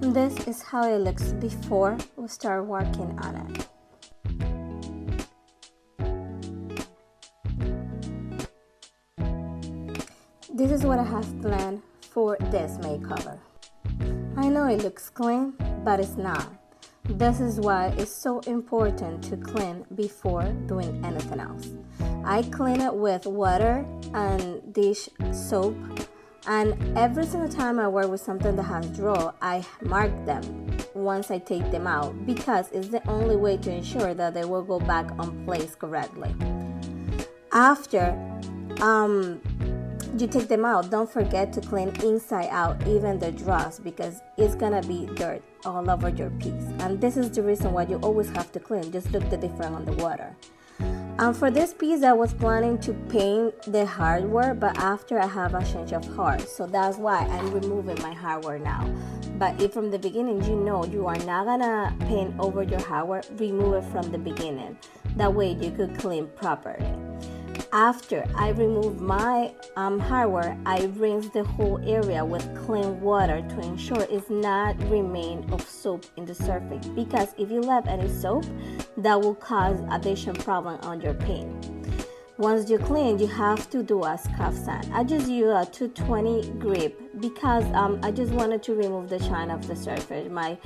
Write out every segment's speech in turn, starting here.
This is how it looks before we start working on it. This is what I have planned for this makeover. I know it looks clean, but it's not. This is why it's so important to clean before doing anything else. I clean it with water and dish soap, and every single time I work with something that has draw, I mark them once I take them out because it's the only way to ensure that they will go back on place correctly. After you take them out, don't forget to clean inside out, even the drawers, because it's gonna be dirt all over your piece. And this is the reason why you always have to clean. Just look the difference on the water. For this piece, I was planning to paint the hardware, but after I have a change of heart, so that's why I'm removing my hardware now. But if from the beginning you know you are not gonna paint over your hardware, remove it from the beginning. That way you could clean properly. After I remove my hardware, I rinse the whole area with clean water to ensure it's not remain of soap in the surface, because if you left any soap, that will cause additional problem on your paint. Once you clean, you have to do a scuff sand. I just use a 220 grip because I just wanted to remove the shine of the surface. My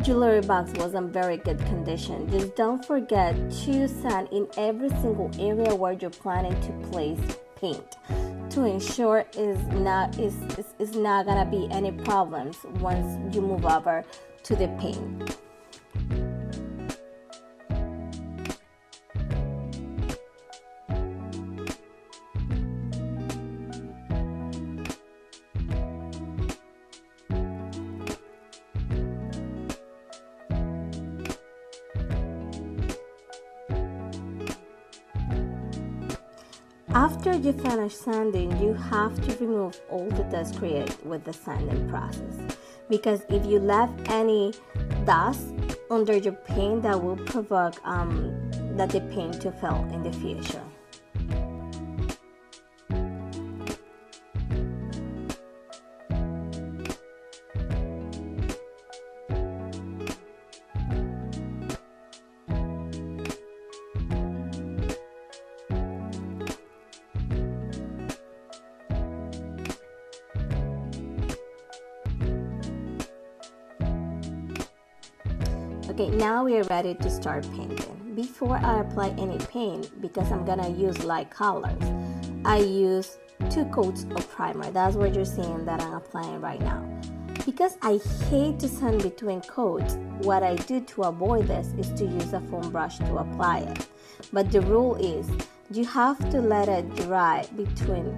jewelry box was in very good condition. Just don't forget to sand in every single area where you're planning to place paint to ensure it's not gonna be any problems once you move over to the paint. After you finish sanding, you have to remove all the dust created with the sanding process, because if you left any dust under your paint, that will provoke that the paint to fail in the future. Okay, now we are ready to start painting. Before I apply any paint, because I'm gonna use light colors, I use 2 coats of primer. That's what you're seeing that I'm applying right now. Because I hate to sand between coats, what I do to avoid this is to use a foam brush to apply it. But the rule is you have to let it dry between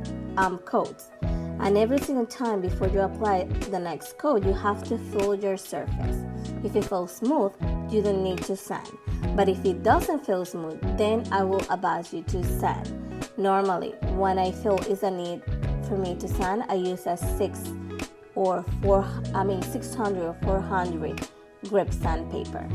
coats. And every single time before you apply the next coat, you have to feel your surface. If it feels smooth, you don't need to sand. But if it doesn't feel smooth, then I will advise you to sand. Normally, when I feel it's a need for me to sand, I use a 600 or 400 grip sandpaper.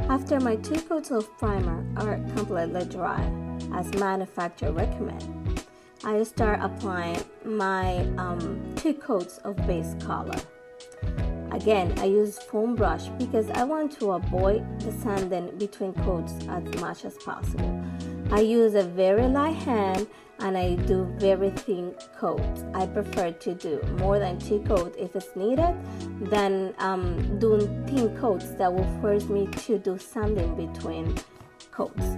After my 2 coats of primer are completely dry, as manufacturer recommend, I start applying my 2 coats of base color. Again, I use foam brush because I want to avoid the sanding between coats as much as possible. I use a very light hand and I do very thin coats. I prefer to do more than 2 coats if it's needed than doing thin coats that will force me to do sanding between coats.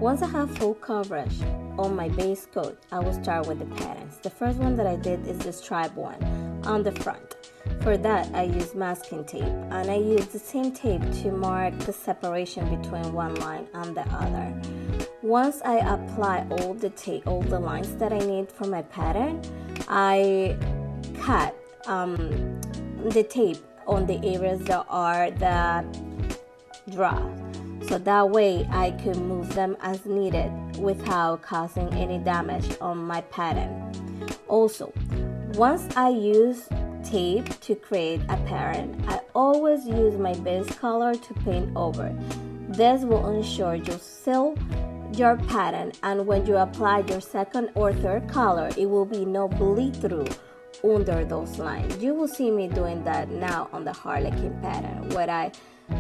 Once I have full coverage on my base coat, I will start with the patterns. The first one that I did is the stripe one on the front. For that, I use masking tape, and I use the same tape to mark the separation between one line and the other. Once I apply all the lines that I need for my pattern, I cut the tape on the areas that are the draw, so that way I can move them as needed without causing any damage on my pattern. Also, once I use tape to create a pattern, I always use my base color to paint over. This will ensure you seal your pattern, and when you apply your second or third color, it will be no bleed through under those lines. You will see me doing that now on the Harlequin pattern, where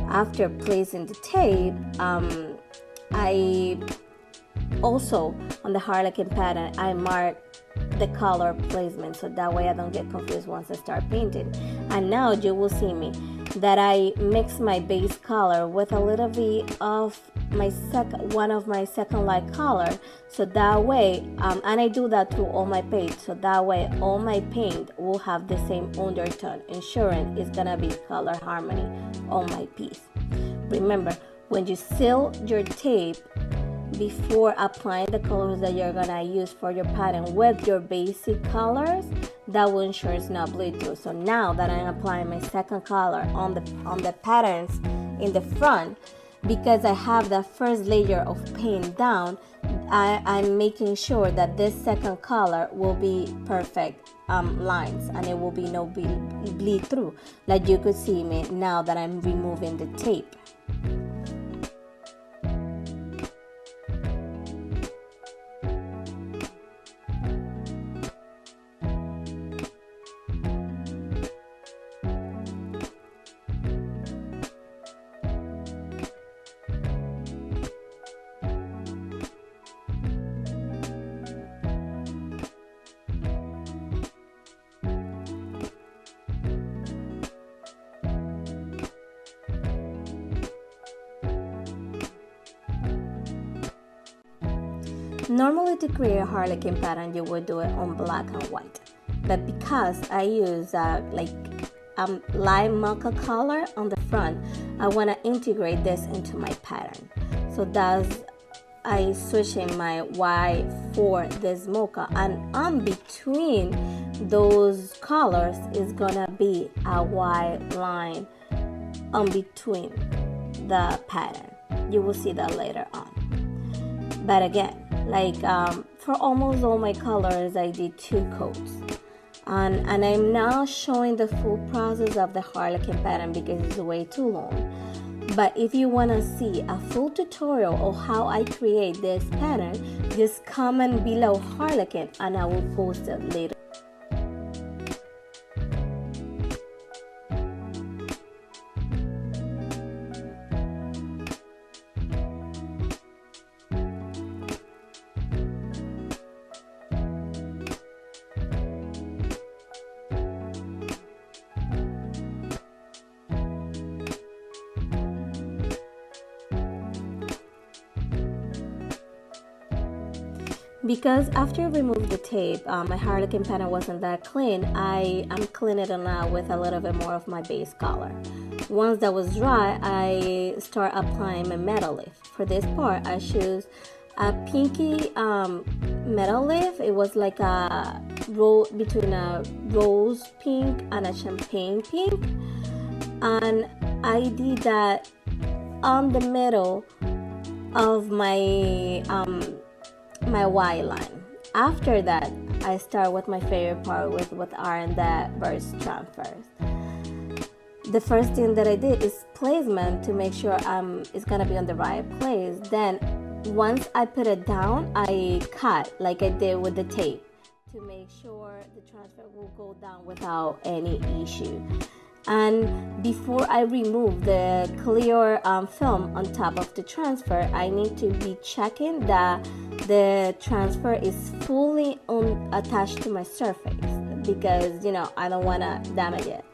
after placing the tape, I also on the Harlequin pattern I mark the color placement, so that way I don't get confused once I start painting. And now you will see me that I mix my base color with a little bit of one of my second light color, so that way and I do that to all my paint, so that way all my paint will have the same undertone, ensuring it's gonna be color harmony on my piece. Remember, when you seal your tape before applying the colors that you're gonna use for your pattern with your basic colors, that will ensure it's not bleed through. So now that I'm applying my second color on the patterns in the front, because I have that first layer of paint down, I'm making sure that this second color will be perfect lines, and it will be no bleed through, like you could see me now that I'm removing the tape. Normally, to create a Harlequin pattern, you would do it on black and white, but because I use light mocha color on the front, I want to integrate this into my pattern. So that's I switching my white for this mocha, and on between those colors is gonna be a white line on between the pattern. You will see that later on. But again, for almost all my colors, I did 2 coats, and I'm now showing the full process of the Harlequin pattern because it's way too long. But if you want to see a full tutorial of how I create this pattern, just comment below Harlequin and I will post it later. Because after I removed the tape, my Harlequin pattern wasn't that clean, I'm cleaning it now with a little bit more of my base color. Once that was dry, I start applying my metal leaf. For this part, I choose a pinky metal leaf. It was like a between a rose pink and a champagne pink, and I did that on the middle of my my white line. After that, I start with my favorite part with what are the burst transfers. The first thing that I did is placement to make sure it's gonna be on the right place. Then once I put it down, I cut like I did with the tape to make sure the transfer will go down without any issue. And before I remove the clear film on top of the transfer, I need to be checking that the transfer is fully attached to my surface, because I don't want to damage it.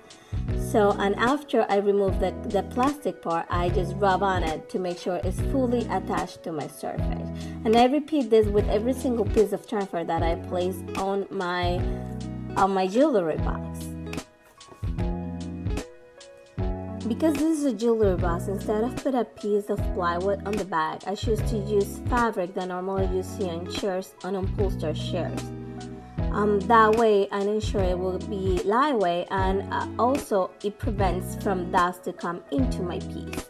So, and after I remove the plastic part, I just rub on it to make sure it's fully attached to my surface. And I repeat this with every single piece of transfer that I place on my jewelry box. Because this is a jewelry box, instead of put a piece of plywood on the back, I choose to use fabric that normally you see on chairs, on upholstered chairs. That way I ensure it will be lightweight, and also it prevents from dust to come into my piece.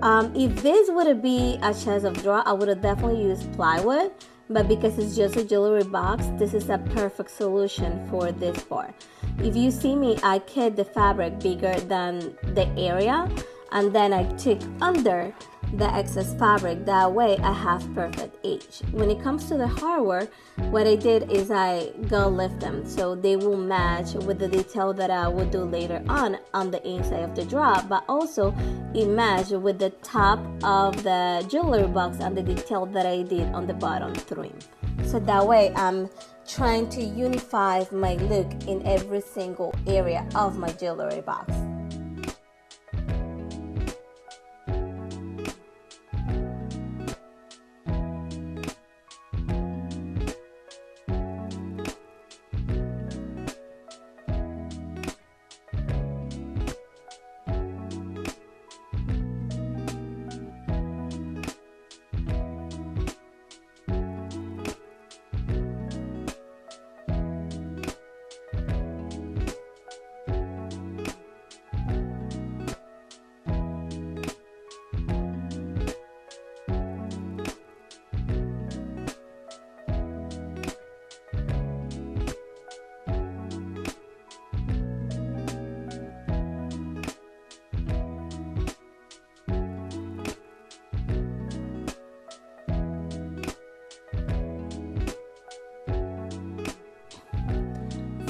If this would be a chest of drawers, I would have definitely used plywood, but because it's just a jewelry box, this is a perfect solution for this part. If you see me, I cut the fabric bigger than the area, and then I took under the excess fabric. That way I have perfect edge. When it comes to the hardware, what I did is I go lift them so they will match with the detail that I will do later on the inside of the drawer, but also it matched with the top of the jewelry box and the detail that I did on the bottom trim. So that way I'm trying to unify my look in every single area of my jewelry box.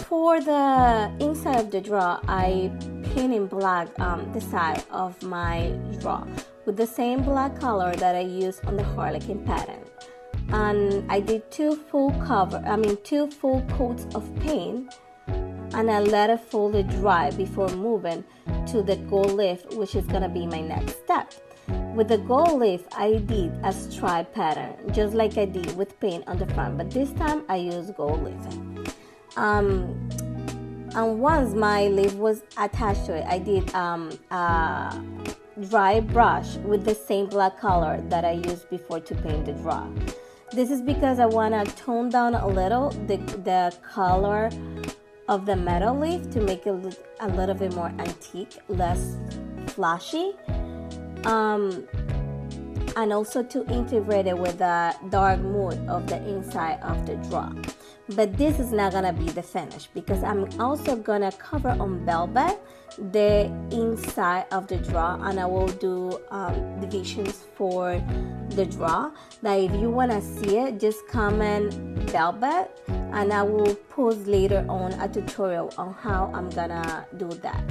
For the inside of the drawer, I paint in black the side of my drawer with the same black color that I used on the Harlequin pattern. And I did two full coats of paint, and I let it fully dry before moving to the gold leaf, which is gonna be my next step. With the gold leaf, I did a stripe pattern, just like I did with paint on the front, but this time I used gold leaf. And once my leaf was attached to it, I did a dry brush with the same black color that I used before to paint the drawer. This is because I want to tone down a little the color of the metal leaf to make it look a little bit more antique, less flashy, and also to integrate it with the dark mood of the inside of the drawer. But this is not gonna be the finish, because I'm also gonna cover on velvet the inside of the drawer, and I will do divisions for the drawer. That if you wanna see it, just comment velvet, and I will post later on a tutorial on how I'm gonna do that.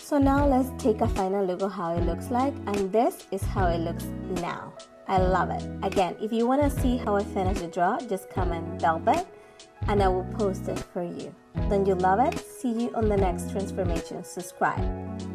So now let's take a final look at how it looks like, and this is how it looks now. I love it. Again, if you want to see how I finish the draw, just comment Velvet and I will post it for you. Don't you love it? See you on the next transformation. Subscribe.